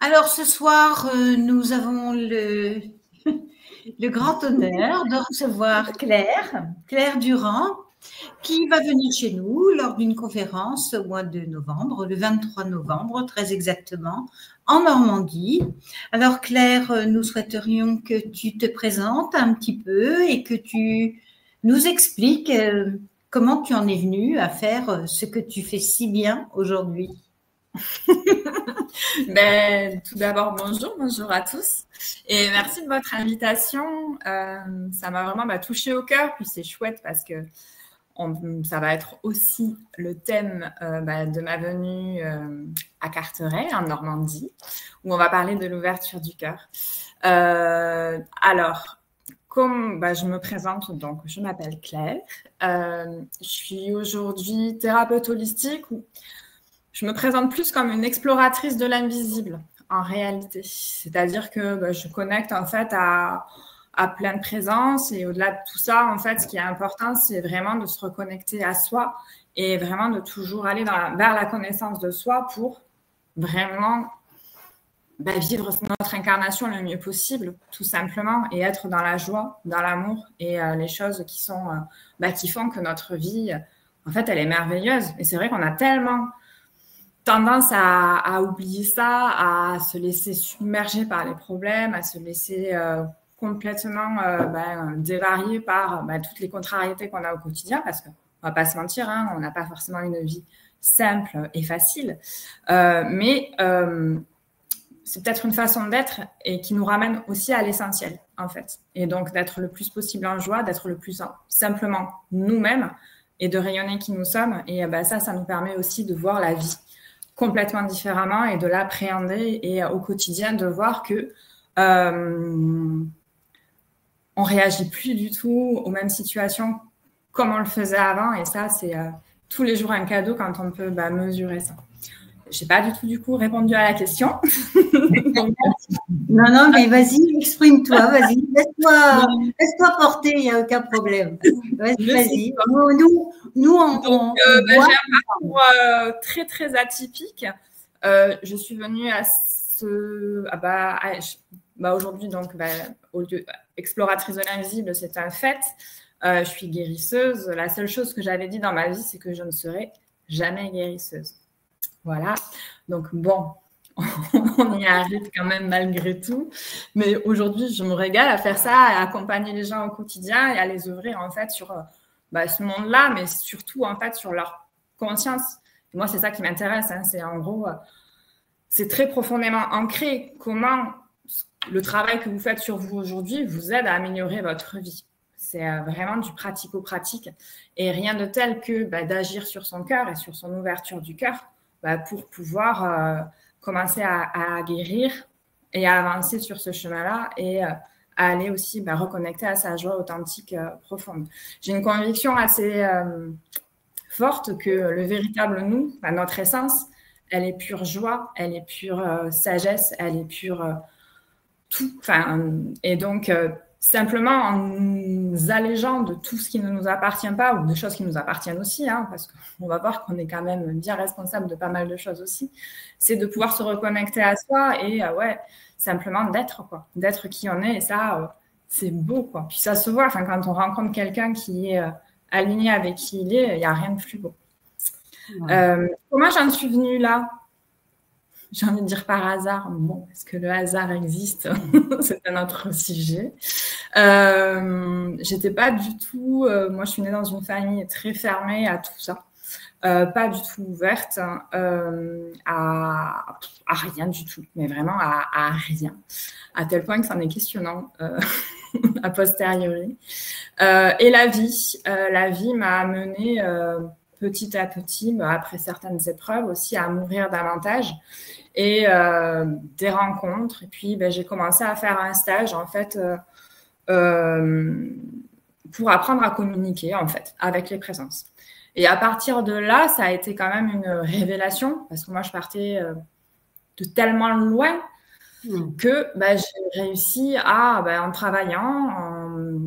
Alors ce soir, nous avons le grand honneur de recevoir Claire Durand, qui va venir chez nous lors d'une conférence au mois de novembre, le 23 novembre, très exactement, en Normandie. Alors Claire, nous souhaiterions que tu te présentes un petit peu et que tu nous expliques comment tu en es venue à faire ce que tu fais si bien aujourd'hui. Tout d'abord, bonjour à tous. Et merci de votre invitation. Ça m'a vraiment touchée au cœur. Puis c'est chouette parce que ça va être aussi le thème de ma venue à Carteret, en Normandie, où on va parler de l'ouverture du cœur. Alors, comme je me présente, donc je m'appelle Claire. Je suis aujourd'hui thérapeute holistique. Je me présente plus comme une exploratrice de l'invisible, en réalité. C'est-à-dire que je connecte en fait à plein de présences, et au-delà de tout ça, en fait, ce qui est important, c'est vraiment de se reconnecter à soi et vraiment de toujours aller vers la connaissance de soi pour vraiment vivre notre incarnation le mieux possible, tout simplement, et être dans la joie, dans l'amour et les choses qui font que notre vie, en fait, elle est merveilleuse. Et c'est vrai qu'on a tellement tendance à oublier ça, à se laisser submerger par les problèmes, à se laisser complètement dévarier par toutes les contrariétés qu'on a au quotidien, parce qu'on ne va pas se mentir, on n'a pas forcément une vie simple et facile, mais c'est peut-être une façon d'être et qui nous ramène aussi à l'essentiel, en fait. Et donc, d'être le plus possible en joie, d'être le plus simplement nous-mêmes et de rayonner qui nous sommes. Et ça nous permet aussi de voir la vie complètement différemment et de l'appréhender, et au quotidien de voir que on réagit plus du tout aux mêmes situations comme on le faisait avant, et ça c'est tous les jours un cadeau quand on peut mesurer ça. Je n'ai pas du coup répondu à la question. Non, mais vas-y, exprime-toi, vas-y, laisse-toi porter, il n'y a aucun problème. Vas-y. Nous, on j'ai un parcours très, très atypique. Je suis venue à aujourd'hui, donc, au lieu exploratrice de l'invisible, c'est un fait. Je suis guérisseuse. La seule chose que j'avais dit dans ma vie, c'est que je ne serai jamais guérisseuse. Voilà. Donc, bon, on y arrive quand même malgré tout. Mais aujourd'hui, je me régale à faire ça, à accompagner les gens au quotidien et à les ouvrir, en fait, sur ce monde-là, mais surtout, en fait, sur leur conscience. Et moi, c'est ça qui m'intéresse. C'est en gros, c'est très profondément ancré. Comment le travail que vous faites sur vous aujourd'hui vous aide à améliorer votre vie. C'est vraiment du pratico-pratique, et rien de tel que d'agir sur son cœur et sur son ouverture du cœur pour pouvoir commencer à guérir et à avancer sur ce chemin-là, et à aller aussi reconnecter à sa joie authentique profonde. J'ai une conviction assez forte que le véritable nous, notre essence, elle est pure joie, elle est pure sagesse, elle est pure tout. Et donc, simplement en nous allégeant de tout ce qui ne nous appartient pas, ou de choses qui nous appartiennent aussi, parce qu'on va voir qu'on est quand même bien responsable de pas mal de choses aussi, c'est de pouvoir se reconnecter à soi et simplement d'être qui on est. Et ça, c'est beau, quoi. Puis ça se voit, quand on rencontre quelqu'un qui est aligné avec qui il est, il n'y a rien de plus beau. Ouais. Comment j'en suis venue là ? J'ai envie de dire par hasard. Bon, est-ce que le hasard existe ? C'est un autre sujet. J'étais pas du tout... moi, je suis née dans une famille très fermée à tout ça. Pas du tout ouverte à rien du tout. Mais vraiment à rien. À tel point que c'en est questionnant a posteriori. Et la vie m'a amenée... petit à petit, après certaines épreuves aussi, à m'ouvrir davantage, et des rencontres. Et puis, j'ai commencé à faire un stage, en fait, pour apprendre à communiquer, en fait, avec les présences. Et à partir de là, ça a été quand même une révélation, parce que moi, je partais de tellement loin que j'ai réussi à, en travaillant,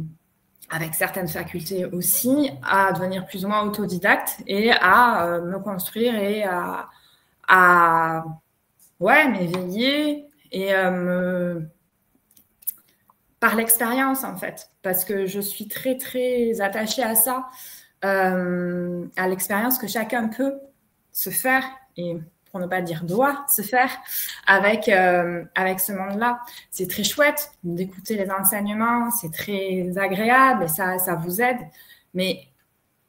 avec certaines facultés aussi, à devenir plus ou moins autodidacte et à me construire et à m'éveiller et par l'expérience, en fait, parce que je suis très, très attachée à ça, à l'expérience que chacun peut se faire, et pour ne pas dire doit se faire, avec ce monde-là. C'est très chouette d'écouter les enseignements, c'est très agréable et ça vous aide, mais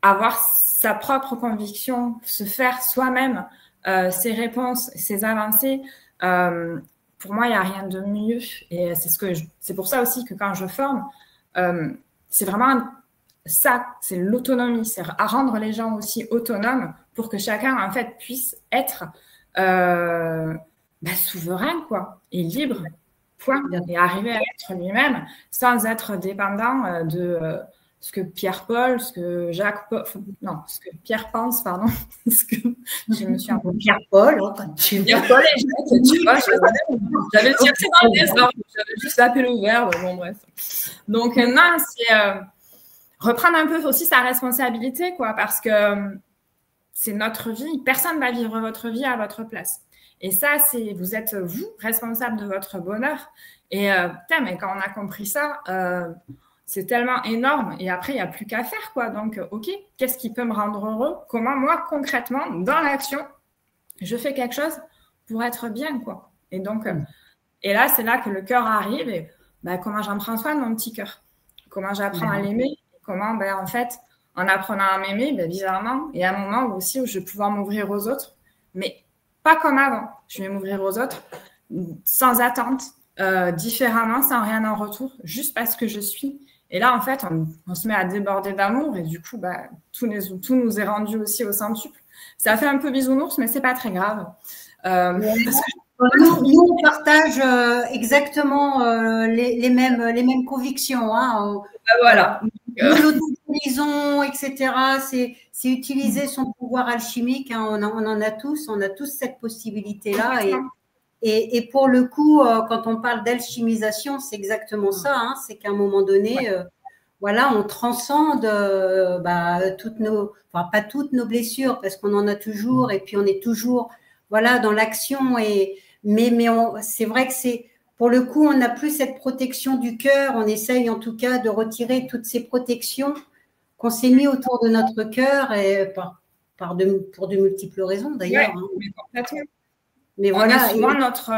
avoir sa propre conviction, se faire soi-même ses réponses, ses avancées, pour moi, il n'y a rien de mieux. Et c'est pour ça aussi que quand je forme, c'est vraiment ça, c'est l'autonomie, c'est à rendre les gens aussi autonomes pour que chacun, en fait, puisse être souverain, quoi, et libre, point, et arriver à être lui-même sans être dépendant de ce que Pierre-Paul, ce que ce que Pierre pense, pardon, ce que je me suis un peu Pierre-Paul, Pierre-Paul et Jacques, tu vois, j'avais tiré dans le désordre, j'avais juste appelé le verbe, bon bref. Donc non, c'est reprendre un peu aussi sa responsabilité, quoi, parce que c'est notre vie, personne ne va vivre votre vie à votre place. Et ça, vous êtes vous responsable de votre bonheur. Et mais quand on a compris ça, c'est tellement énorme. Et après, il n'y a plus qu'à faire, quoi. Donc, OK, qu'est-ce qui peut me rendre heureux? Comment, moi, concrètement, dans l'action, je fais quelque chose pour être bien, quoi. Et donc, et là, c'est là que le cœur arrive. Et comment j'en prends soin de mon petit cœur? Comment j'apprends à l'aimer? Comment, en fait, en apprenant à m'aimer, bizarrement, il y a un moment aussi où je vais pouvoir m'ouvrir aux autres, mais pas comme avant. Je vais m'ouvrir aux autres sans attente, différemment, sans rien en retour, juste parce que je suis. Et là, en fait, on se met à déborder d'amour et du coup, tout nous est rendu aussi au centuple. Ça fait un peu bisounours, mais c'est pas très grave. Nous, on partage exactement les mêmes convictions. Hein. Voilà. Nous l'utilisons, etc. C'est utiliser son pouvoir alchimique. Hein. On en a tous cette possibilité-là. Et pour le coup, quand on parle d'alchimisation, c'est exactement ça. Hein. C'est qu'à un moment donné, voilà, on transcende pas toutes nos blessures, parce qu'on en a toujours, et puis on est toujours, voilà, dans l'action. Mais c'est vrai que pour le coup, on n'a plus cette protection du cœur. On essaye en tout cas de retirer toutes ces protections qu'on s'est mis autour de notre cœur, et pour de multiples raisons d'ailleurs. Ouais, mais complètement. Mais on est souvent notre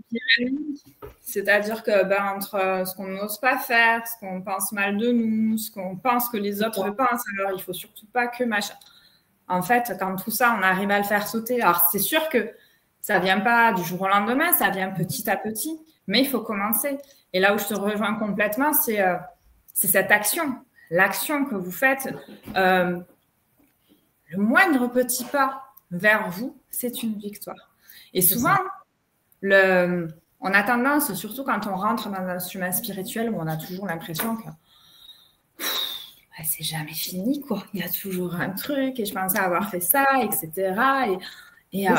pire ennemi. C'est-à-dire que entre ce qu'on n'ose pas faire, ce qu'on pense mal de nous, ce qu'on pense que les autres pensent, alors il ne faut surtout pas que machin. En fait, quand tout ça, on arrive à le faire sauter. Alors, c'est sûr que ça ne vient pas du jour au lendemain, ça vient petit à petit, mais il faut commencer. Et là où je te rejoins complètement, c'est cette action. L'action que vous faites, le moindre petit pas vers vous, c'est une victoire. Et souvent, on a tendance, surtout quand on rentre dans un chemin spirituel, où on a toujours l'impression que c'est jamais fini, quoi. Il y a toujours un truc, et je pensais avoir fait ça, etc. Et à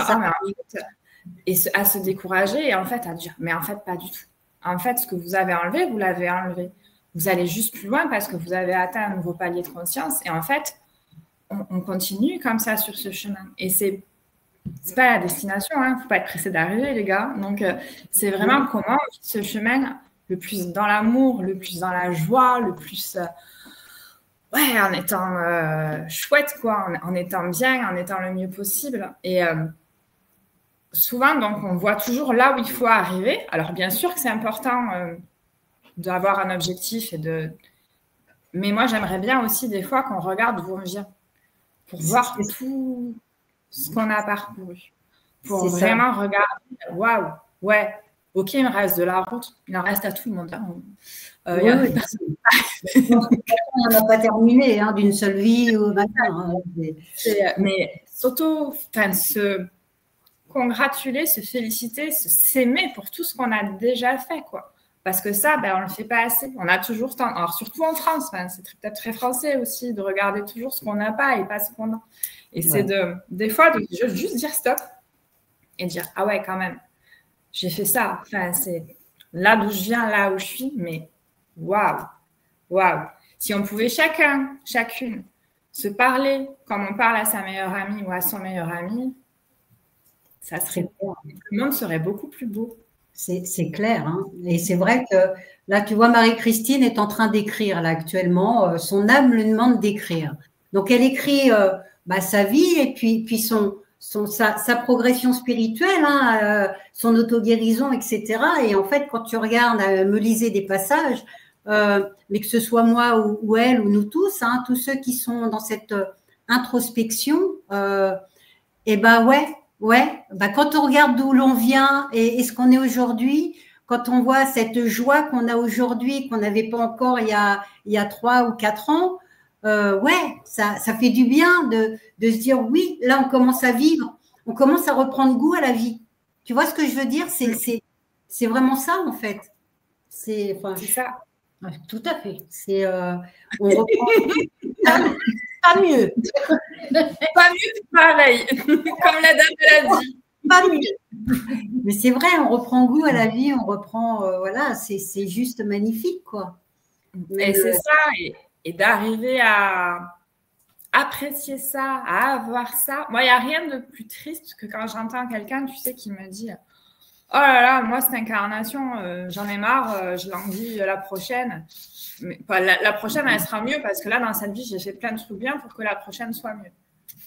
se décourager, et en fait, à dire, mais en fait, pas du tout. En fait, ce que vous avez enlevé, vous l'avez enlevé. Vous allez juste plus loin parce que vous avez atteint un nouveau palier de conscience. Et en fait, on continue comme ça sur ce chemin. Et c'est pas la destination, hein. Faut pas être pressé d'arriver, les gars. Donc, c'est vraiment comment ce chemin le plus dans l'amour, le plus dans la joie, le plus... en étant chouette, quoi, en étant bien, en étant le mieux possible. Et souvent, donc, on voit toujours là où il faut arriver. Alors, bien sûr que c'est important d'avoir un objectif mais moi, j'aimerais bien aussi des fois qu'on regarde d'où on vient pour voir tout ce qu'on a parcouru. Pour vraiment regarder, waouh, ouais, ok, il me reste de la route, il en reste à tout le monde. Hein. On n'a pas terminé d'une seule vie. Mais surtout, se congratuler, se féliciter, s'aimer pour tout ce qu'on a déjà fait, quoi. Parce que ça, on ne le fait pas assez. On a toujours temps. Alors, surtout en France, c'est peut-être très français aussi de regarder toujours ce qu'on n'a pas et pas ce qu'on a. Et c'est des fois de juste dire stop et dire ah ouais, quand même, j'ai fait ça. Enfin, c'est là d'où je viens, là où je suis, mais waouh. Si on pouvait chacune se parler comme on parle à sa meilleure amie ou à son meilleur ami, Ça serait, le monde serait beaucoup plus beau. C'est clair, hein. Et c'est vrai que là, tu vois, Marie-Christine est en train d'écrire là actuellement. Son âme lui demande d'écrire. Donc, elle écrit sa vie et puis sa progression spirituelle, hein, son auto-guérison, etc. Et en fait, quand tu regardes, me lisez des passages, mais que ce soit moi ou elle ou nous tous, hein, tous ceux qui sont dans cette introspection, et ben ouais, quand on regarde d'où l'on vient et ce qu'on est aujourd'hui, quand on voit cette joie qu'on a aujourd'hui, qu'on n'avait pas encore il y a 3 ou 4 ans, ouais, ça fait du bien de se dire oui, là on commence à vivre, on commence à reprendre goût à la vie. Tu vois ce que je veux dire? C'est vraiment ça en fait. C'est ça. Ouais, tout à fait. On reprend. Pas mieux. Pas mieux, pareil. Comme la dame l'a dit. Pas mieux. Mais c'est vrai, on reprend goût à la vie, on reprend, voilà, c'est juste magnifique, quoi. Et c'est ça, et d'arriver à apprécier ça, à avoir ça. Moi, il n'y a rien de plus triste que quand j'entends quelqu'un, tu sais, qui me dit « Oh là là, moi, cette incarnation, j'en ai marre, je l'envie la prochaine. » Mais la prochaine, elle sera mieux parce que là, dans cette vie, j'ai fait plein de trucs bien pour que la prochaine soit mieux.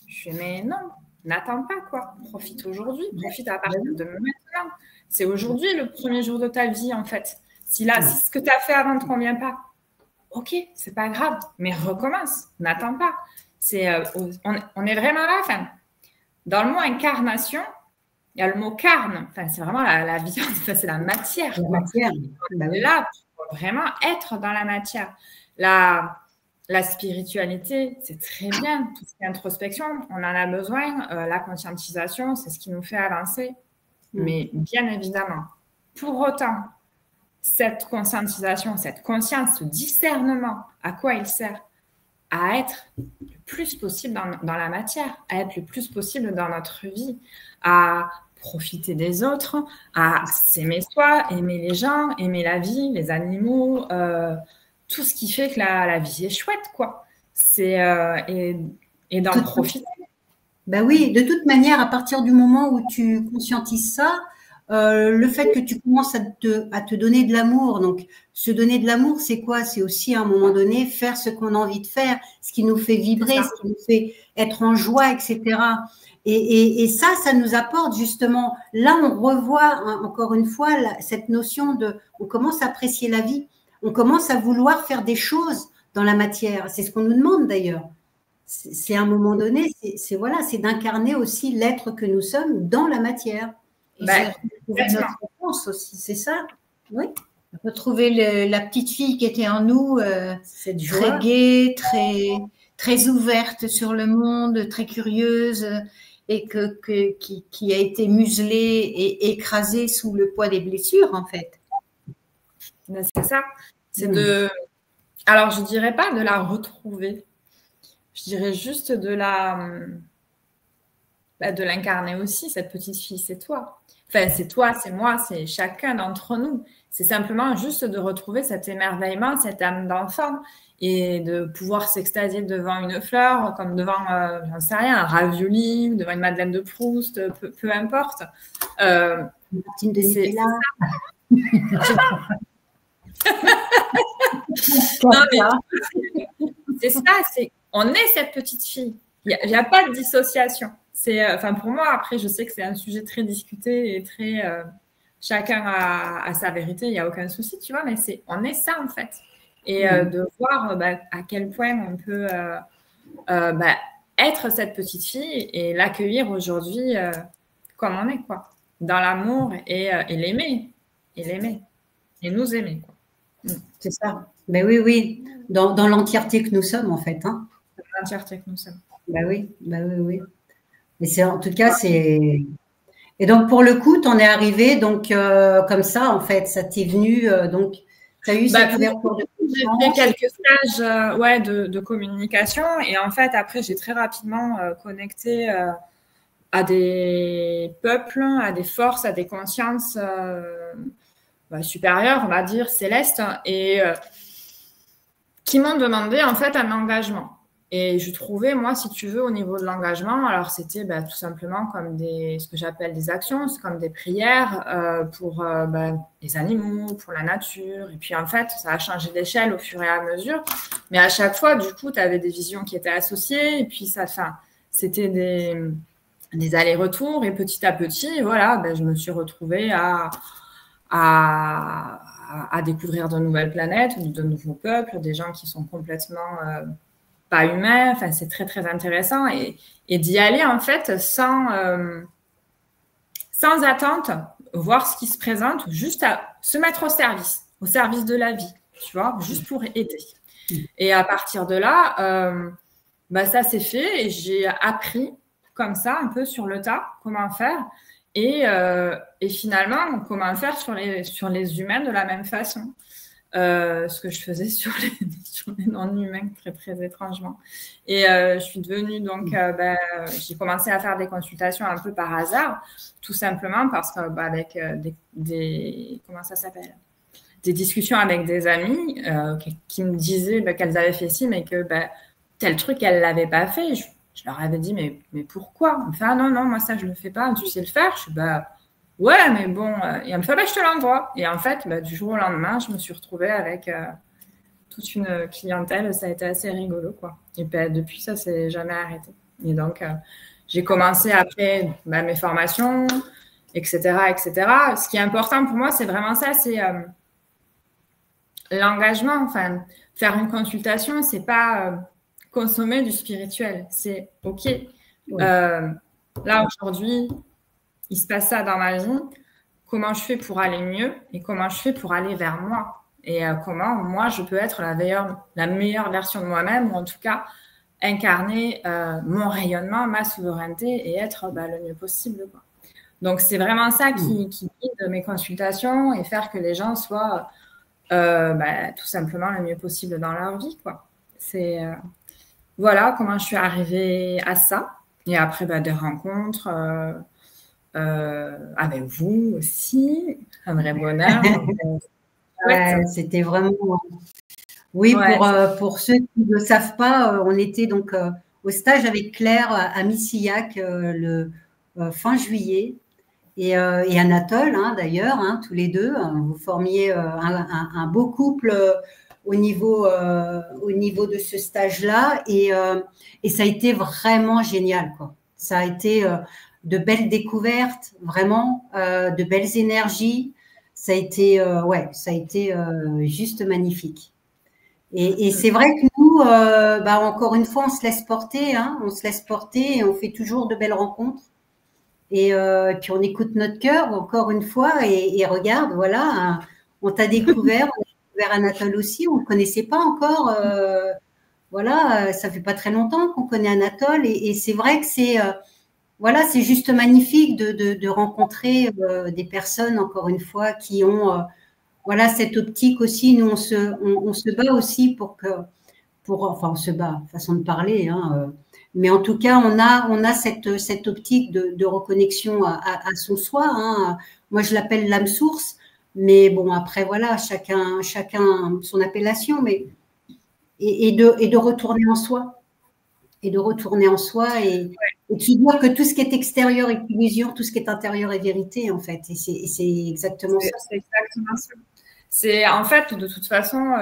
Je fais, mais non, n'attends pas, quoi. Profite aujourd'hui, profite à partir de maintenant. C'est aujourd'hui le premier jour de ta vie, en fait. Si ce que tu as fait avant ne te convient pas, ok, c'est pas grave, mais recommence, n'attends pas. On est vraiment là. Enfin, dans le mot incarnation, il y a le mot carne. Enfin, c'est vraiment la viande, c'est la matière. La matière. On est là pour vraiment être dans la matière. La spiritualité, c'est très bien. Tout ce qui est introspection, on en a besoin. La conscientisation, c'est ce qui nous fait avancer. Mais bien évidemment, pour autant, cette conscientisation, cette conscience, ce discernement, à quoi il sert? À être le plus possible dans la matière, à être le plus possible dans notre vie, à profiter des autres, à s'aimer soi, aimer les gens, aimer la vie, les animaux, tout ce qui fait que la vie est chouette, quoi. Et d'en profiter. Ben oui, de toute manière, à partir du moment où tu conscientises ça, le fait que tu commences à te donner de l'amour, donc se donner de l'amour, c'est quoi? C'est aussi à un moment donné faire ce qu'on a envie de faire, ce qui nous fait vibrer, ce qui nous fait être en joie, etc. Et ça nous apporte justement, là on revoit encore une fois cette notion on commence à apprécier la vie, on commence à vouloir faire des choses dans la matière, c'est ce qu'on nous demande d'ailleurs. C'est à un moment donné, c'est d'incarner aussi l'être que nous sommes dans la matière. Et c'est notre réponse aussi, c'est ça. Oui. Retrouver la petite fille qui était en nous, très gaie, très ouverte sur le monde, très curieuse, et qui a été muselée et écrasée sous le poids des blessures, en fait. C'est ça. C'est alors, je ne dirais pas de la retrouver. Je dirais juste de l'incarner aussi, cette petite fille, c'est toi. Enfin, c'est toi, c'est moi, c'est chacun d'entre nous. C'est simplement juste de retrouver cet émerveillement, cette âme d'enfant et de pouvoir s'extasier devant une fleur, comme devant, j'en sais rien, un ravioli, devant une Madeleine de Proust, peu importe. Martine de Nutella. C'est ça, on est cette petite fille. Il n'y a pas de dissociation. Pour moi, après, je sais que c'est un sujet très discuté et très chacun a sa vérité, il n'y a aucun souci, tu vois, mais on est ça en fait. Et de voir à quel point on peut être cette petite fille et l'accueillir aujourd'hui comme on est, quoi. Dans l'amour et l'aimer. Et nous aimer, quoi. C'est ça. Ben oui. Dans l'entièreté que nous sommes, en fait. Hein. Dans l'entièreté que nous sommes. Ben oui. Mais en tout cas, c'est. Et donc, pour le coup, tu en es arrivé, donc, comme ça, en fait, ça t'est venu, donc, tu as eu cette ouverture de conscience. J'ai fait quelques stages de communication, et en fait, après, j'ai très rapidement connecté à des peuples, à des forces, à des consciences supérieures, on va dire, célestes, et qui m'ont demandé, en fait, un engagement. Et je trouvais, moi, si tu veux, au niveau de l'engagement, alors c'était tout simplement comme ce que j'appelle des actions, c'est comme des prières pour les animaux, pour la nature. Et puis en fait, ça a changé d'échelle au fur et à mesure. Mais à chaque fois, du coup, tu avais des visions qui étaient associées. Et puis c'était des allers-retours. Et petit à petit, voilà, je me suis retrouvée à découvrir de nouvelles planètes, de nouveaux peuples, des gens qui sont complètement pas humains. Enfin, c'est très, très intéressant. Et d'y aller, en fait, sans attente, voir ce qui se présente, juste à se mettre au service de la vie, tu vois, juste pour aider. Et à partir de là, ça s'est fait et j'ai appris comme ça, un peu sur le tas, comment faire. Et finalement, comment faire sur les humains de la même façon. Ce que je faisais sur les non-humains, très, très étrangement. Et je suis devenue, donc, j'ai commencé à faire des consultations un peu par hasard, tout simplement parce que, avec comment ça s'appelle ? Des discussions avec des amis qui me disaient qu'elles avaient fait ci, mais que tel truc, elles ne l'avaient pas fait. Je leur avais dit, mais pourquoi ? On me fait, ah non, moi, ça, je ne le fais pas. Tu sais le faire ? Je suis, ouais, mais bon. Et elle me fait, je te l'envoie. Et en fait, du jour au lendemain, je me suis retrouvée avec toute une clientèle. Ça a été assez rigolo, quoi. Et depuis, ça ne s'est jamais arrêté. Et donc, j'ai commencé après mes formations, etc., etc. Ce qui est important pour moi, c'est vraiment ça, c'est l'engagement. Enfin, faire une consultation, ce n'est pas consommer du spirituel. C'est OK. Oui. Là, aujourd'hui, il se passe ça dans ma vie. Comment je fais pour aller mieux et comment je fais pour aller vers moi et comment moi, je peux être la meilleure version de moi-même ou en tout cas incarner mon rayonnement, ma souveraineté et être le mieux possible, quoi. Donc, c'est vraiment ça qui guide mes consultations et faire que les gens soient tout simplement le mieux possible dans leur vie, quoi. C'est voilà comment je suis arrivée à ça. Et après, des rencontres avec vous aussi, un vrai bonheur. C'était vraiment... Oui, pour ceux qui ne le savent pas, on était donc au stage avec Claire à Missillac le fin juillet. Et Anatole, d'ailleurs, tous les deux, vous formiez un beau couple au niveau de ce stage-là. Et ça a été vraiment génial, quoi. Ça a été de belles découvertes, vraiment, de belles énergies. Ça a été, juste magnifique. Et c'est vrai que nous, encore une fois, on se laisse porter, et on fait toujours de belles rencontres. Et puis on écoute notre cœur encore une fois et regarde, voilà, on t'a découvert, on a découvert Anatole aussi, on ne le connaissait pas encore, voilà, ça fait pas très longtemps qu'on connaît Anatole et c'est vrai que c'est juste magnifique de rencontrer des personnes encore une fois qui ont cette optique aussi. Nous on se bat aussi enfin on se bat, façon de parler, mais en tout cas, on a cette optique de reconnexion à son soi. Moi, je l'appelle l'âme source, mais bon, après, voilà, chacun son appellation, mais et de retourner en soi. Et de retourner en soi et de se dire que tout ce qui est extérieur est illusion, tout ce qui est intérieur est vérité, en fait. Et c'est exactement ça. C'est exactement ça. C'est, en fait, de toute façon,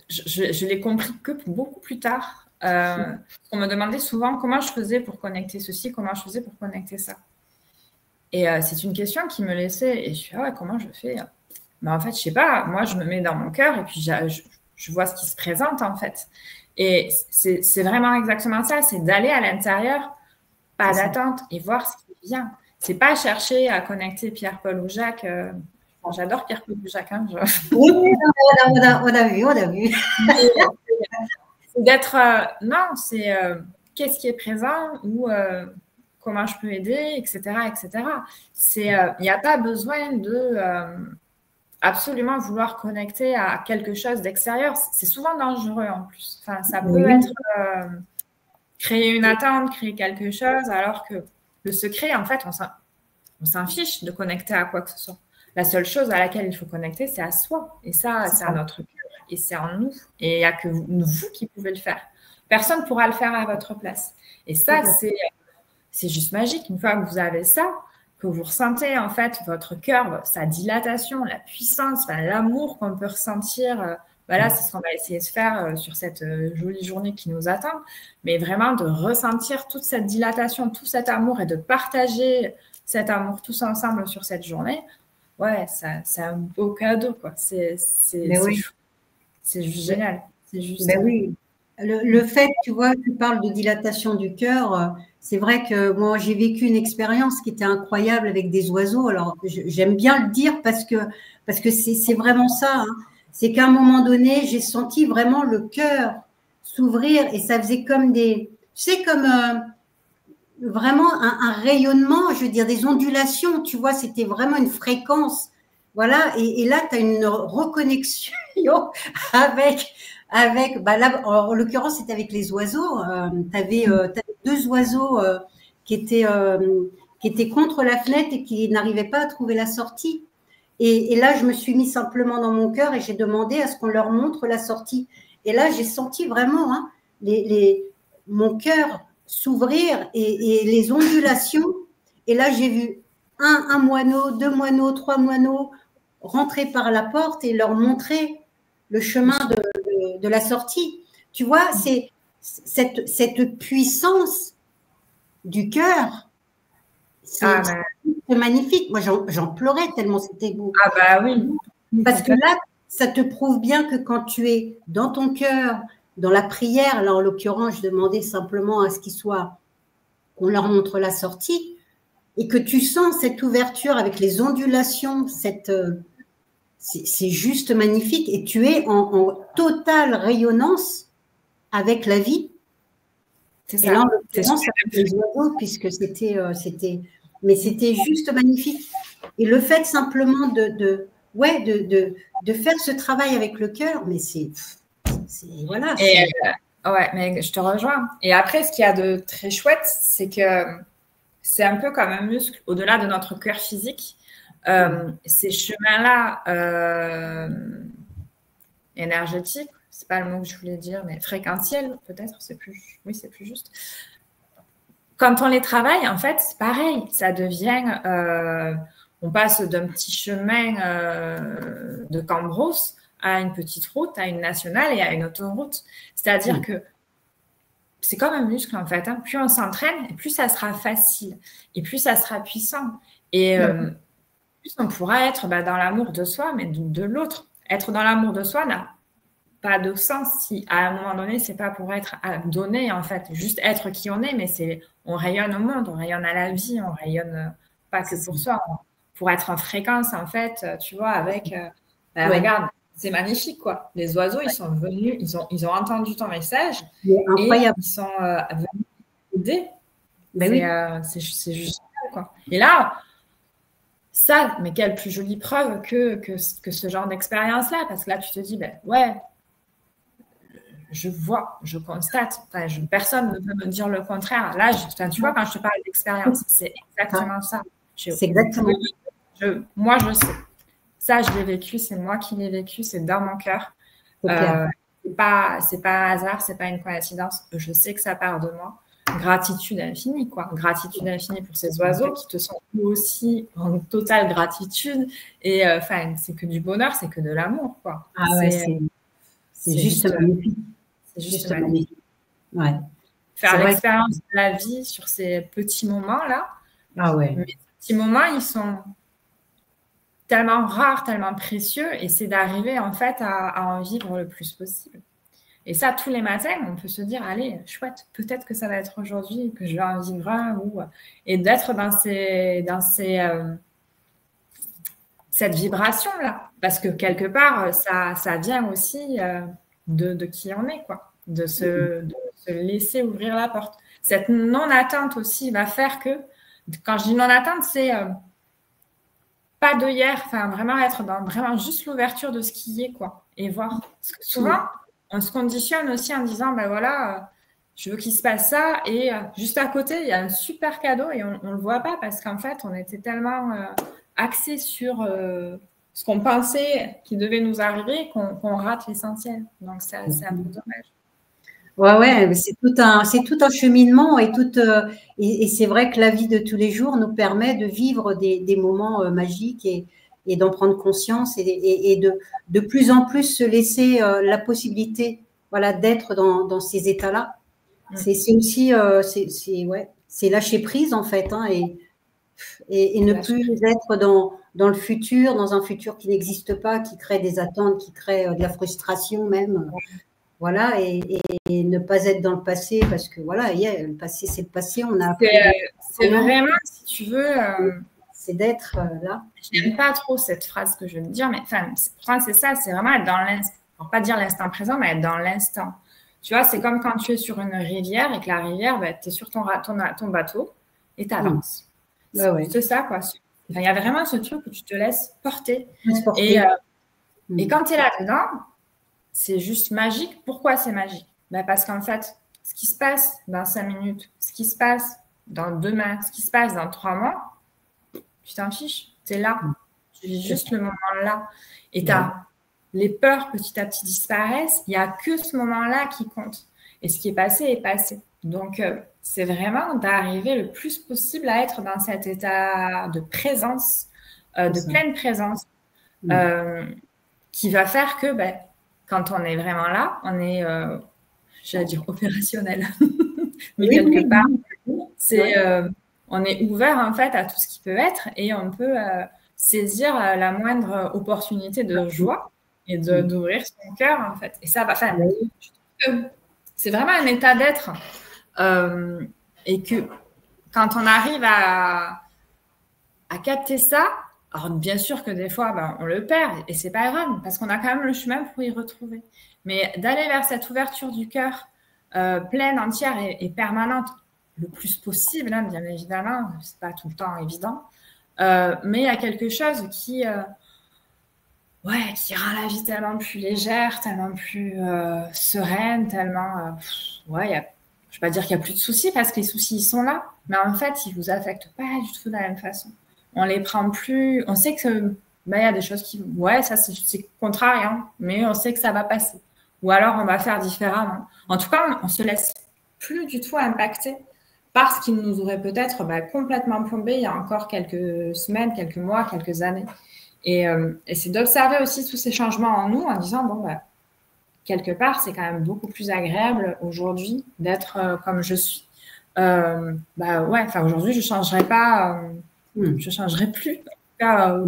je l'ai compris que beaucoup plus tard. On me demandait souvent comment je faisais pour connecter ceci, comment je faisais pour connecter ça. Et c'est une question qui me laissait. Et je suis comment je fais ? En fait, je sais pas. Moi, je me mets dans mon cœur et puis je vois ce qui se présente, en fait. Et c'est vraiment exactement ça. C'est d'aller à l'intérieur, pas d'attente, et voir ce qui vient. C'est pas chercher à connecter Pierre-Paul ou Jacques. J'adore Pierre-Paul ou Jacques. Oui, on a vu. C'est d'être... non, c'est qu'est-ce qui est présent ou comment je peux aider, etc. etc. Il n'y a pas besoin de absolument vouloir connecter à quelque chose d'extérieur. C'est souvent dangereux en plus. Enfin, ça peut être créer une attente, créer quelque chose, alors que le secret, en fait, on s'en fiche de connecter à quoi que ce soit. La seule chose à laquelle il faut connecter, c'est à soi. Et ça, c'est à notre cœur. et c'est en nous. Et il n'y a que vous qui pouvez le faire. Personne ne pourra le faire à votre place. Et ça, c'est juste magique. Une fois que vous avez ça, que vous ressentez en fait votre cœur, sa dilatation, la puissance, l'amour qu'on peut ressentir. Voilà, c'est ce qu'on va essayer de faire sur cette jolie journée qui nous attend. Mais vraiment de ressentir toute cette dilatation, tout cet amour et de partager cet amour tous ensemble sur cette journée. Ouais, c'est un beau cadeau, quoi. C'est juste génial. C'est juste. Oui. Le fait, tu vois, tu parles de dilatation du cœur. C'est vrai que moi, j'ai vécu une expérience qui était incroyable avec des oiseaux. Alors, j'aime bien le dire parce que c'est vraiment ça. Hein. C'est qu'à un moment donné, j'ai senti vraiment le cœur s'ouvrir et ça faisait comme des, tu sais, comme vraiment un rayonnement, je veux dire, des ondulations. Tu vois, c'était vraiment une fréquence. Voilà. Et là, tu as une reconnexion avec là, en l'occurrence, c'était avec les oiseaux. Tu avais 2 oiseaux qui étaient contre la fenêtre et qui n'arrivaient pas à trouver la sortie. Et là, je me suis mis simplement dans mon cœur et j'ai demandé à ce qu'on leur montre la sortie. Et là, j'ai senti vraiment hein, mon cœur s'ouvrir et les ondulations. Et là, j'ai vu un moineau, 2 moineaux, 3 moineaux rentrer par la porte et leur montrer le chemin de la sortie. Tu vois, c'est cette puissance du cœur. C'est magnifique. Moi, j'en pleurais tellement c'était beau. Ah bah oui. Parce que là, ça te prouve bien que quand tu es dans ton cœur, dans la prière, là en l'occurrence, je demandais simplement à ce qu'on leur montre la sortie, et que tu sens cette ouverture avec les ondulations, c'est juste magnifique. Et tu es en totale rayonnance avec la vie. C'est ça. Et là, en l'occurrence, avec les oiseaux, puisque c'était juste magnifique. Et le fait simplement de faire ce travail avec le cœur, mais voilà. Ouais, mais je te rejoins. Et après, ce qu'il y a de très chouette, c'est que c'est un peu comme un muscle au-delà de notre cœur physique. Ces chemins-là énergétiques, c'est pas le mot que je voulais dire, mais fréquentiels, peut-être, c'est plus juste. Quand on les travaille, en fait, c'est pareil. Ça devient, on passe d'un petit chemin de Cambrousse à une petite route, à une nationale et à une autoroute. C'est-à-dire que c'est comme un muscle, en fait. Hein. Plus on s'entraîne, et plus ça sera facile. Et plus ça sera puissant. Et plus on pourra être dans l'amour de soi, mais de l'autre. Être dans l'amour de soi n'a pas de sens si, à un moment donné, c'est pas pour être donné, en fait. Juste être qui on est, mais on rayonne au monde, on rayonne à la vie, on rayonne pas que pour soi. Pour être en fréquence, en fait, tu vois, avec... regarde, c'est magnifique, quoi. Les oiseaux, ils sont venus, ils ont entendu ton message incroyable. Et ils sont venus aider. C'est juste génial, quoi. Et là, ça, mais quelle plus jolie preuve que ce genre d'expérience-là, parce que là, tu te dis, je vois, je constate, personne ne peut me dire le contraire. Là, tu vois, quand je te parle d'expérience, c'est exactement ça. C'est exactement. Moi, je sais. Ça, je l'ai vécu, c'est moi qui l'ai vécu, c'est dans mon cœur. C'est pas un hasard, c'est pas une coïncidence. Je sais que ça part de moi. Gratitude infinie, quoi. Gratitude infinie pour ces oiseaux qui te sont eux aussi en totale gratitude. Et c'est que du bonheur, c'est que de l'amour, quoi. C'est juste magnifique. C'est juste magnifique. Ouais. Faire l'expérience de la vie sur ces petits moments-là. Ah ouais. Mais ces petits moments, ils sont tellement rares, tellement précieux, et c'est d'arriver en fait à en vivre le plus possible. Et ça, tous les matins, on peut se dire, allez, chouette, peut-être que ça va être aujourd'hui, que je vais en vivre un, et d'être dans cette vibration-là. Parce que quelque part, ça vient aussi de qui on est, quoi. De se laisser ouvrir la porte. Cette non-attente aussi va faire que, quand je dis non-attente, c'est pas de hier, vraiment être dans vraiment juste l'ouverture de ce qui est, quoi, et voir. Parce que souvent, on se conditionne aussi en disant, je veux qu'il se passe ça, et juste à côté, il y a un super cadeau, et on le voit pas, parce qu'en fait, on était tellement axé sur ce qu'on pensait qui devait nous arriver, qu'on rate l'essentiel. Donc, c'est un peu dommage. Ouais, c'est tout un cheminement et c'est vrai que la vie de tous les jours nous permet de vivre des moments magiques et d'en prendre conscience et de plus en plus se laisser la possibilité, voilà, d'être dans ces états-là. C'est aussi, c'est lâcher prise en fait, hein, et ne plus être dans le futur, dans un futur qui n'existe pas, qui crée des attentes, qui crée de la frustration même. Voilà, et ne pas être dans le passé, parce que voilà, le passé, c'est le passé. On a c'est vraiment, si tu veux, c'est d'être là. Je n'aime pas trop cette phrase que je veux dire, mais enfin, c'est ça, c'est vraiment être dans l'instant. Alors, pas dire l'instant présent, mais être dans l'instant. Tu vois, c'est comme quand tu es sur une rivière et que la rivière, bah, tu es sur ton bateau et tu avances. C'est ça, quoi. Il y a vraiment ce truc où tu te laisses porter. Et quand tu es là-dedans, c'est juste magique. Pourquoi c'est magique? Parce qu'en fait, ce qui se passe dans 5 minutes, ce qui se passe dans demain, ce qui se passe dans 3 mois, tu t'en fiches. Tu es là. Tu vis juste le moment là. Et les peurs petit à petit disparaissent. Il n'y a que ce moment-là qui compte. Et ce qui est passé est passé. Donc, c'est vraiment d'arriver le plus possible à être dans cet état de présence, de pleine présence, qui va faire que quand on est vraiment là, on est, j'allais dire opérationnel, mais quelque part, on est ouvert en fait à tout ce qui peut être et on peut saisir la moindre opportunité de joie et d'ouvrir son cœur en fait. Et ça va faire. C'est vraiment un état d'être et que quand on arrive à capter ça, alors bien sûr que des fois on le perd et c'est pas grave parce qu'on a quand même le chemin pour y retrouver. Mais d'aller vers cette ouverture du cœur pleine, entière et permanente le plus possible, hein, bien évidemment, c'est pas tout le temps évident, mais il y a quelque chose qui rend la vie tellement plus légère, tellement plus sereine, tellement je vais pas dire qu'il n'y a plus de soucis parce que les soucis ils sont là, mais en fait ils vous affectent pas du tout de la même façon. On les prend plus, on sait que il y a des choses qui ça c'est contrariant, mais on sait que ça va passer. Ou alors on va faire différemment. En tout cas, on se laisse plus du tout impacter par ce qui nous aurait peut-être complètement plombé il y a encore quelques semaines, quelques mois, quelques années. Et c'est d'observer aussi tous ces changements en nous en disant quelque part, c'est quand même beaucoup plus agréable aujourd'hui d'être comme je suis. Aujourd'hui, je changerai pas, je changerai plus en tout cas,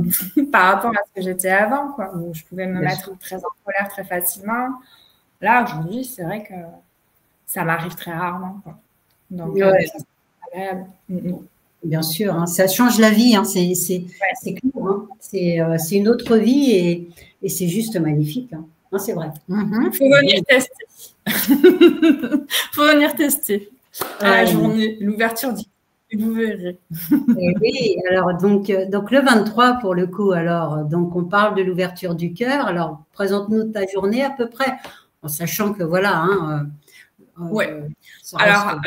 par rapport à ce que j'étais avant, quoi, où je pouvais me mettre très en colère très facilement. Là, aujourd'hui, c'est vrai que ça m'arrive très rarement, quoi. Donc, c'est agréable. Bien sûr, hein, ça change la vie, hein, c'est clair, hein, c'est une autre vie et c'est juste magnifique, hein. Hein, c'est vrai. Il faut venir tester. Faut venir tester à la journée, l'ouverture du vous verrez. Et oui, alors donc le 23 pour le coup, alors donc on parle de l'ouverture du cœur. Alors présente-nous ta journée à peu près, en sachant que voilà. Hein, alors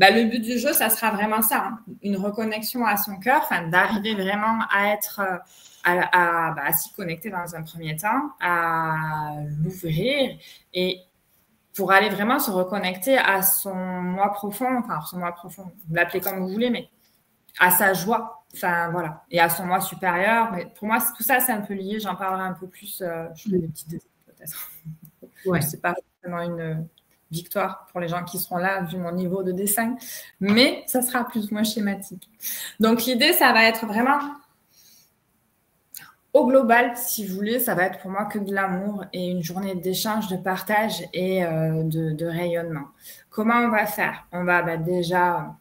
le but du jeu, ça sera vraiment ça, hein, une reconnexion à son cœur, d'arriver vraiment à être à s'y connecter dans un premier temps, à l'ouvrir et pour aller vraiment se reconnecter à son moi profond, vous l'appelez comme vous voulez, mais à sa joie, et à son moi supérieur. Mais pour moi, tout ça, c'est un peu lié. J'en parlerai un peu plus. Je fais des petits dessins peut-être. C'est pas vraiment une victoire pour les gens qui seront là, vu mon niveau de dessin, mais ça sera plus ou moins schématique. Donc, l'idée, ça va être vraiment... Au global, si vous voulez, ça va être pour moi que de l'amour et une journée d'échange, de partage et de rayonnement. Comment on va faire? On va déjà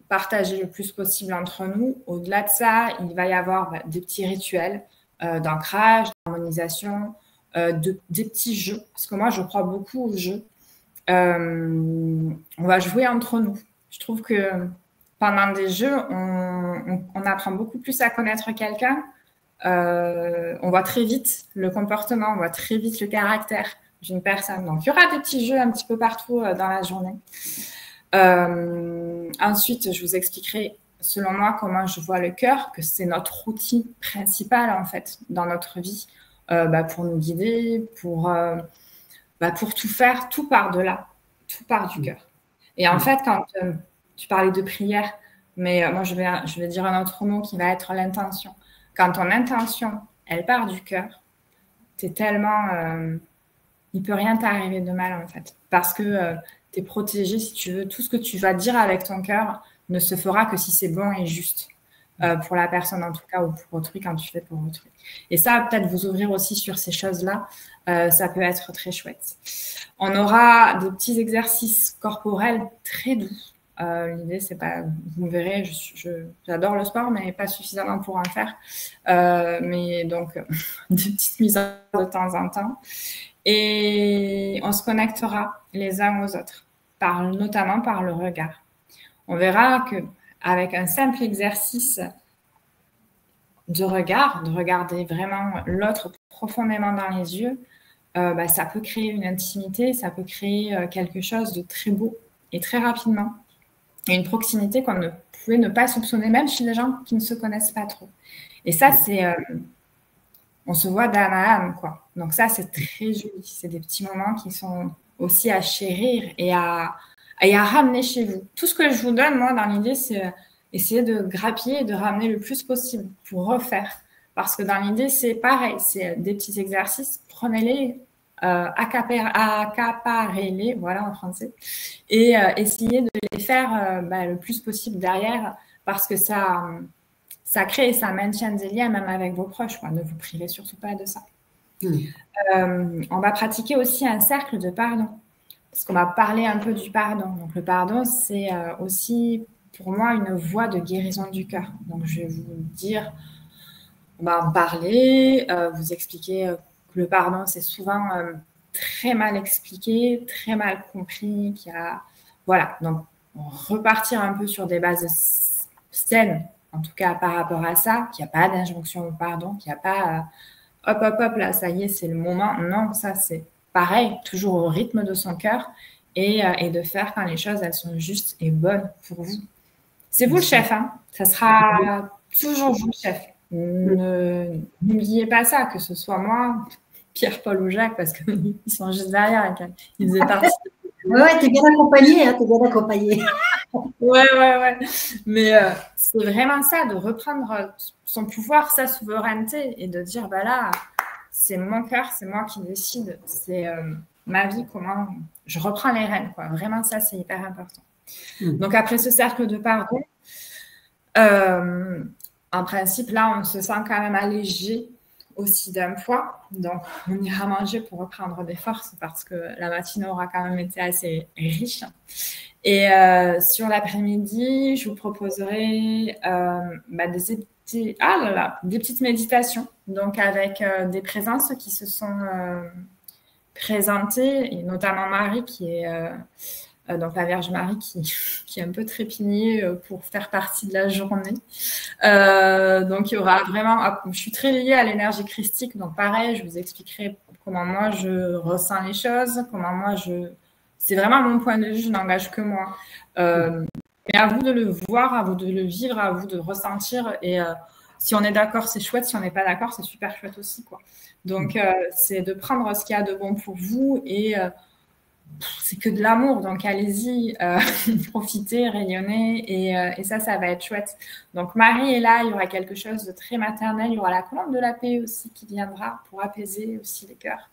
partager le plus possible entre nous. Au-delà de ça, il va y avoir des petits rituels d'ancrage, d'harmonisation, des petits jeux. Parce que moi, je crois beaucoup aux jeux. On va jouer entre nous. Je trouve que pendant des jeux, on apprend beaucoup plus à connaître quelqu'un. On voit très vite le comportement, on voit très vite le caractère d'une personne. Donc, il y aura des petits jeux un petit peu partout dans la journée. Ensuite, je vous expliquerai selon moi, comment je vois le cœur, que c'est notre outil principal, en fait, dans notre vie, pour nous guider, pour tout faire, tout part de là, tout part du cœur. Et en fait, quand tu parlais de prière, mais moi, je vais dire un autre mot qui va être l'intention. Quand ton intention, elle part du cœur, t'es tellement... il peut rien t'arriver de mal, en fait. Parce que tu es protégé, si tu veux. Tout ce que tu vas dire avec ton cœur ne se fera que si c'est bon et juste. Pour la personne, en tout cas, ou pour autrui, quand tu fais pour autrui. Et ça, peut-être vous ouvrir aussi sur ces choses-là. Ça peut être très chouette. On aura des petits exercices corporels très doux. L'idée, c'est pas, vous me verrez, j'adore le sport, mais pas suffisamment pour en faire. Mais donc, des petites mises de temps en temps. Et on se connectera les uns aux autres, notamment par le regard. On verra qu'avec un simple exercice de regard, de regarder vraiment l'autre profondément dans les yeux, ça peut créer une intimité, ça peut créer quelque chose de très beau et très rapidement. Et une proximité qu'on ne pouvait ne pas soupçonner, même chez les gens qui ne se connaissent pas trop. Et ça, c'est... on se voit d'âme à âme, quoi. Donc ça, c'est très joli. C'est des petits moments qui sont aussi à chérir et à ramener chez vous. Tout ce que je vous donne, moi, dans l'idée, c'est essayer de grappiller et de ramener le plus possible pour refaire. Parce que dans l'idée, c'est pareil. C'est des petits exercices. Prenez-les, accaparez-les, voilà en français, et essayez de les faire le plus possible derrière parce que ça crée et ça maintient des liens même avec vos proches, quoi. Ne vous privez surtout pas de ça. On va pratiquer aussi un cercle de pardon parce qu'on va parler un peu du pardon. Donc le pardon, c'est aussi pour moi une voie de guérison du cœur. Donc je vais vous dire, on va en parler, vous expliquer que le pardon, c'est souvent très mal expliqué, très mal compris, voilà, donc repartir un peu sur des bases saines, en tout cas par rapport à ça, qu'il n'y a pas d'injonction au pardon, qu'il n'y a pas hop, là, ça y est, c'est le moment. Non, ça, c'est pareil, toujours au rythme de son cœur et de faire quand les choses, elles sont justes et bonnes pour vous. C'est vous le chef, hein. Ça sera toujours vous le chef. N'oubliez pas ça, que ce soit moi, Pierre, Paul ou Jacques, parce qu'ils sont juste derrière. Ils faisaient partie. Ouais, t'es bien accompagné, hein, t'es bien accompagné. Ouais. Mais c'est vraiment ça, de reprendre son pouvoir, sa souveraineté et de dire, là, c'est mon cœur, c'est moi qui décide, c'est ma vie, comment je reprends les rênes, quoi. Vraiment, ça, c'est hyper important. Donc, après ce cercle de pardon, en principe, là, on se sent quand même allégé aussi d'un poids. Donc, on ira manger pour reprendre des forces parce que la matinée aura quand même été assez riche. Et sur l'après-midi, je vous proposerai des petites méditations. Donc, avec des présences qui se sont présentées, et notamment Marie qui est... donc la Vierge Marie qui est un peu trépignée pour faire partie de la journée. Donc il y aura vraiment... Je suis très liée à l'énergie christique, donc pareil, je vous expliquerai comment moi je ressens les choses, comment moi c'est vraiment mon point de vue, je n'engage que moi. Mais à vous de le voir, à vous de le vivre, à vous de ressentir. Et si on est d'accord, c'est chouette. Si on n'est pas d'accord, c'est super chouette aussi, quoi. Donc c'est de prendre ce qu'il y a de bon pour vous et... c'est que de l'amour, donc allez-y, profitez, rayonnez, et ça va être chouette. Donc Marie est là, il y aura quelque chose de très maternel, il y aura la colombe de la paix aussi qui viendra pour apaiser aussi les cœurs.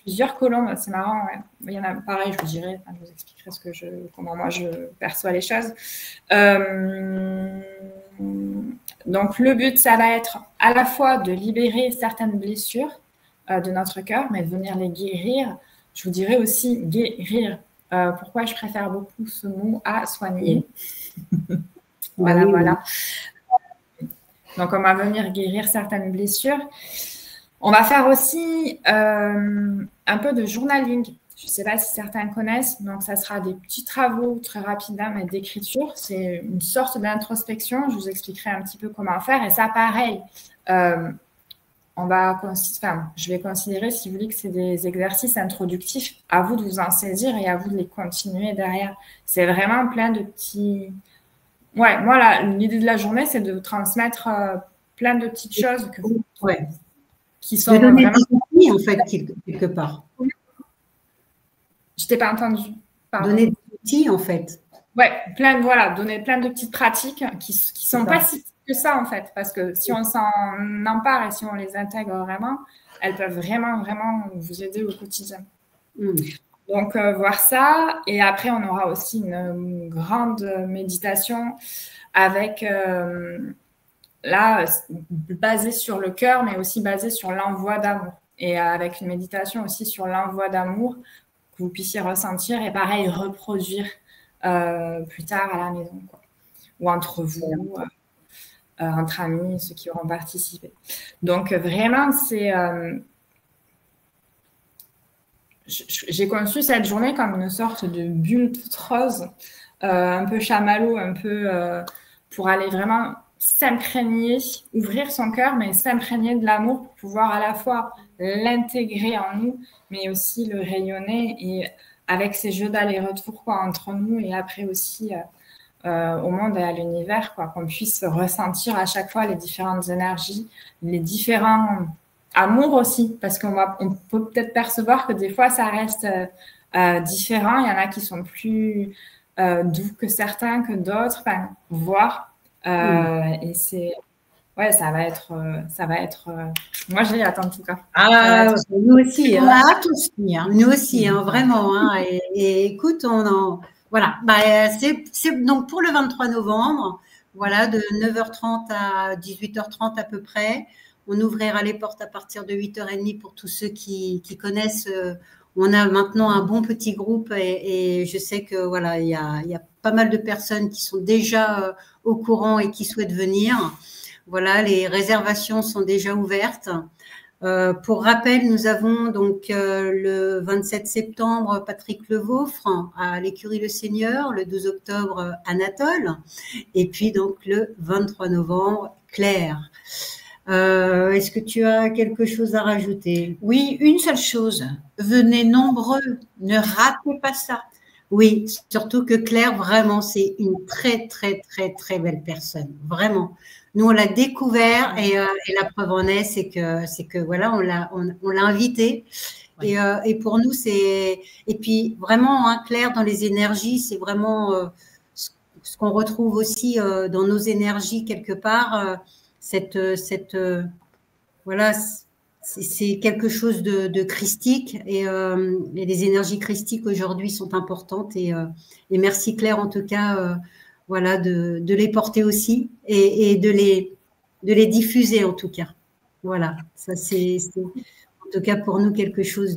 Plusieurs colombes, c'est marrant, ouais. Il y en a pareil, je vous dirai, je vous expliquerai comment moi je perçois les choses. Donc le but, ça va être à la fois de libérer certaines blessures de notre cœur, mais de venir les guérir. Je vous dirais aussi guérir. Pourquoi je préfère beaucoup ce mot à soigner. Voilà. Donc, on va venir guérir certaines blessures. On va faire aussi un peu de journaling. Je ne sais pas si certains connaissent. Donc, ça sera des petits travaux très rapides, mais d'écriture. C'est une sorte d'introspection. Je vous expliquerai un petit peu comment faire. Et ça, pareil. Je vais considérer, si vous voulez, que c'est des exercices introductifs. À vous de vous en saisir et à vous de les continuer derrière. C'est vraiment plein de petits... Ouais, moi, l'idée de la journée, c'est de transmettre plein de petites choses qui sont de donner des outils, en fait, quelque part. Je t'ai pas entendu. Pardon. Donner des outils, en fait. Ouais, donner plein de petites pratiques qui sont pas si que ça, en fait, parce que si on s'en empare et si on les intègre vraiment, elles peuvent vraiment, vraiment vous aider au quotidien. Donc, voir ça. Et après, on aura aussi une grande méditation avec, là, basée sur le cœur, mais aussi basée sur l'envoi d'amour. Et avec une méditation aussi sur l'envoi d'amour que vous puissiez ressentir et pareil, reproduire plus tard à la maison, quoi. Ou entre vous, entre amis, ceux qui auront participé. Donc, vraiment, c'est... j'ai conçu cette journée comme une sorte de bulle toute rose, un peu chamallow, un peu pour aller vraiment s'imprégner, ouvrir son cœur, mais s'imprégner de l'amour pour pouvoir à la fois l'intégrer en nous, mais aussi le rayonner et avec ces jeux d'aller-retour entre nous et après aussi au monde et à l'univers, qu'on puisse ressentir à chaque fois les différentes énergies, les différents amours aussi, parce qu'on peut peut-être percevoir que des fois ça reste différent. Il y en a qui sont plus doux que certains, que d'autres, voir. Et c'est... Ouais, ça va être... Moi, j'ai hâte en tout cas. Ah, nous aussi. On a hâte aussi. Nous aussi, vraiment. Et écoute, voilà. C'est donc pour le 23 novembre, voilà, de 9h30 à 18h30 à peu près. On ouvrira les portes à partir de 8h30 pour tous ceux qui connaissent. On a maintenant un bon petit groupe et je sais que voilà, il y a pas mal de personnes qui sont déjà au courant et qui souhaitent venir. Voilà, les réservations sont déjà ouvertes. Pour rappel, nous avons donc le 27 septembre Patrick Levaufre à l'écurie Le Seigneur, le 12 octobre Anatole, et puis donc le 23 novembre Claire. Est-ce que tu as quelque chose à rajouter? Oui, une seule chose. Venez nombreux, ne ratez pas ça. Oui, surtout que Claire, vraiment, c'est une très, très, très, très belle personne. Vraiment. Nous, on l'a découvert et la preuve en est, c'est que voilà, on l'a invitée. Oui. Et pour nous, c'est... Et puis, vraiment, Claire, dans les énergies, c'est vraiment ce qu'on retrouve aussi dans nos énergies quelque part. Voilà, c'est quelque chose de christique et les énergies christiques aujourd'hui sont importantes et merci Claire en tout cas voilà de les porter aussi et de les diffuser en tout cas. Voilà, ça c'est en tout cas pour nous quelque chose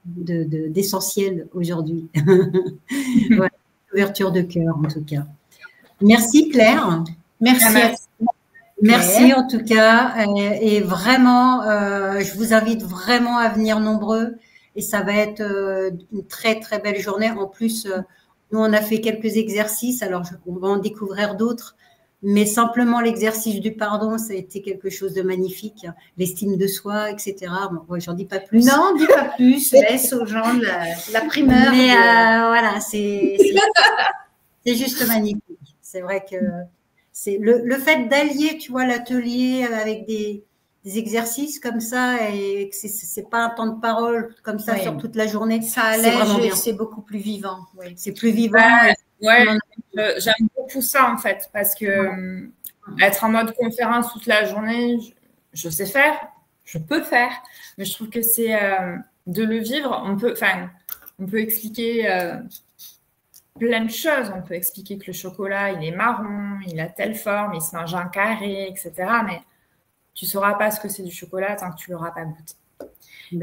d'essentiel aujourd'hui. Voilà, ouverture de cœur en tout cas. Merci Claire. Merci. Merci en tout cas et vraiment, je vous invite vraiment à venir nombreux et ça va être une très très belle journée. En plus, nous on a fait quelques exercices, alors on va en découvrir d'autres, mais simplement l'exercice du pardon, ça a été quelque chose de magnifique. L'estime de soi, etc. Bon, j'en dis pas plus. Non, dis pas plus. Laisse aux gens la primeur. Mais voilà, c'est juste magnifique. C'est vrai que c'est le fait d'allier, tu vois, l'atelier avec des exercices comme ça et que c'est pas un temps de parole comme ça sur toute la journée. Ça allège et c'est beaucoup plus vivant. Oui. C'est plus vivant. J'aime beaucoup ça en fait parce que être en mode conférence toute la journée, je sais faire, je peux faire, mais je trouve que c'est de le vivre. On peut expliquer plein de choses. On peut expliquer que le chocolat, il est marron, il a telle forme, il se mange en carré, etc. Mais tu ne sauras pas ce que c'est du chocolat tant que tu ne l'auras pas goûté.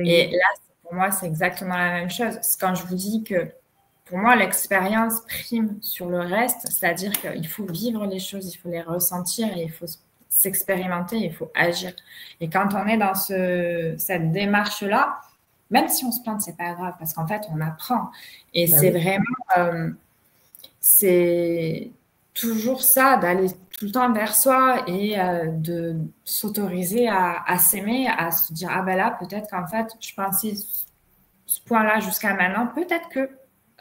Et là, pour moi, c'est exactement la même chose. C'est quand je vous dis que pour moi, l'expérience prime sur le reste, c'est-à-dire qu'il faut vivre les choses, il faut les ressentir et il faut s'expérimenter, il faut agir. Et quand on est dans cette démarche-là, même si on se plante, c'est pas grave parce qu'en fait, on apprend. Et c'est vraiment... c'est toujours ça, d'aller tout le temps vers soi et de s'autoriser à s'aimer, à se dire, ah ben là, peut-être qu'en fait, je pensais ce point-là jusqu'à maintenant, peut-être que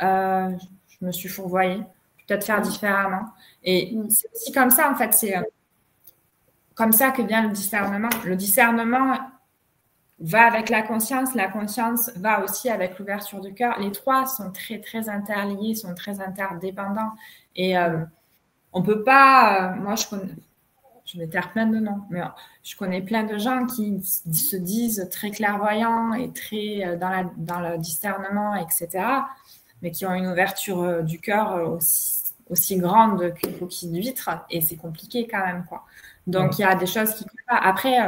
je me suis fourvoyée, peut-être faire différemment. Et c'est aussi comme ça, en fait, c'est comme ça que vient le discernement. Le discernement va avec la conscience va aussi avec l'ouverture du cœur. Les trois sont très, très interliés, sont très interdépendants. Et on ne peut pas... moi, je vais taire plein de noms, mais je connais plein de gens qui se disent très clairvoyants et très dans le discernement, etc., mais qui ont une ouverture du cœur aussi grande qu'une coquille d'huître, et c'est compliqué quand même, quoi. Donc, il y a des choses qui... Après,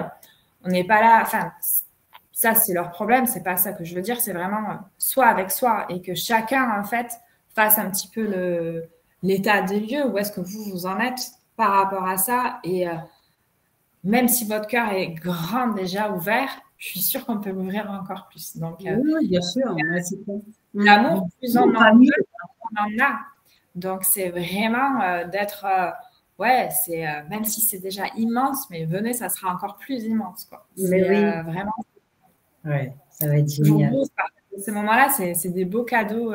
on n'est pas là... Enfin, ça, c'est leur problème, c'est pas ça que je veux dire, c'est vraiment soi avec soi, et que chacun, en fait, fasse un petit peu l'état des lieux, où est-ce que vous en êtes par rapport à ça. Et même si votre cœur est grand, déjà ouvert, je suis sûre qu'on peut l'ouvrir encore plus. Donc, oui, bien sûr. L'amour, plus on en veut, on en a. Donc, c'est vraiment d'être... c'est même si c'est déjà immense, mais venez, ça sera encore plus immense, quoi. C'est vraiment... Ouais, ça va être génial. Ces moments-là, c'est des beaux cadeaux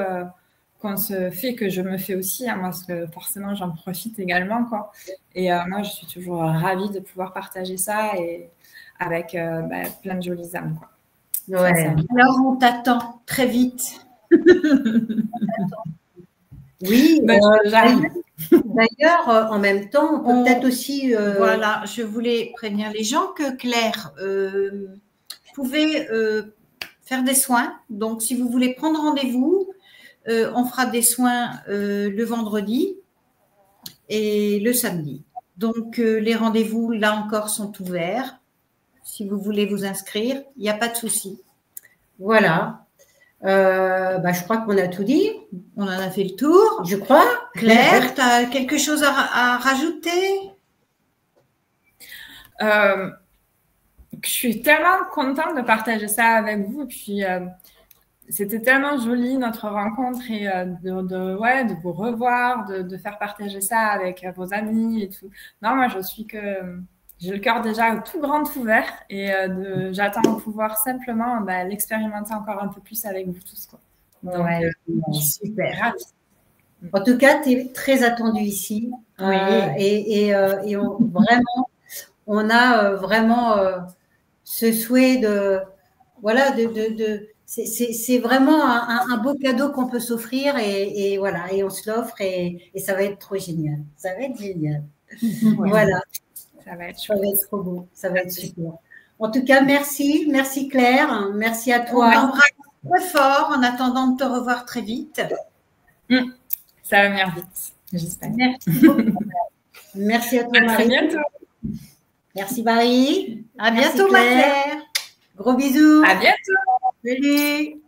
qu'on se fait, que je me fais aussi, hein, moi, parce que forcément, j'en profite également, quoi. Et moi, je suis toujours ravie de pouvoir partager ça et avec plein de jolies âmes, quoi. Ouais. Alors, on t'attend très vite. Oui, j'arrive. D'ailleurs, en même temps, on peut peut-être aussi... Voilà, je voulais prévenir les gens que Claire pouvait faire des soins. Donc, si vous voulez prendre rendez-vous, on fera des soins le vendredi et le samedi. Donc, les rendez-vous, là encore, sont ouverts. Si vous voulez vous inscrire, il n'y a pas de souci. Voilà. Je crois qu'on a tout dit. On en a fait le tour. Je crois. Claire, tu as quelque chose à rajouter? Je suis tellement contente de partager ça avec vous. Puis, c'était tellement joli notre rencontre et de vous revoir, de faire partager ça avec vos amis et tout. Non, moi, j'ai le cœur déjà tout grand ouvert et j'attends de pouvoir simplement l'expérimenter encore un peu plus avec vous tous, quoi. Donc, super. Ravie. En tout cas, tu es très attendue ici. Oui. Vraiment, on a vraiment ce souhait c'est vraiment un beau cadeau qu'on peut s'offrir et voilà, et on se l'offre et ça va être trop génial. Ça va être génial. Voilà. Ça va être trop beau. Ça va être super. En tout cas, merci. Merci Claire. Merci à toi. On t'embrasse très fort en attendant de te revoir très vite. Ça va venir vite, j'espère. Merci beaucoup. Merci à toi, Marie. À très bientôt. Merci, Marie. À bientôt, ma Claire. Gros bisous. À bientôt. Salut.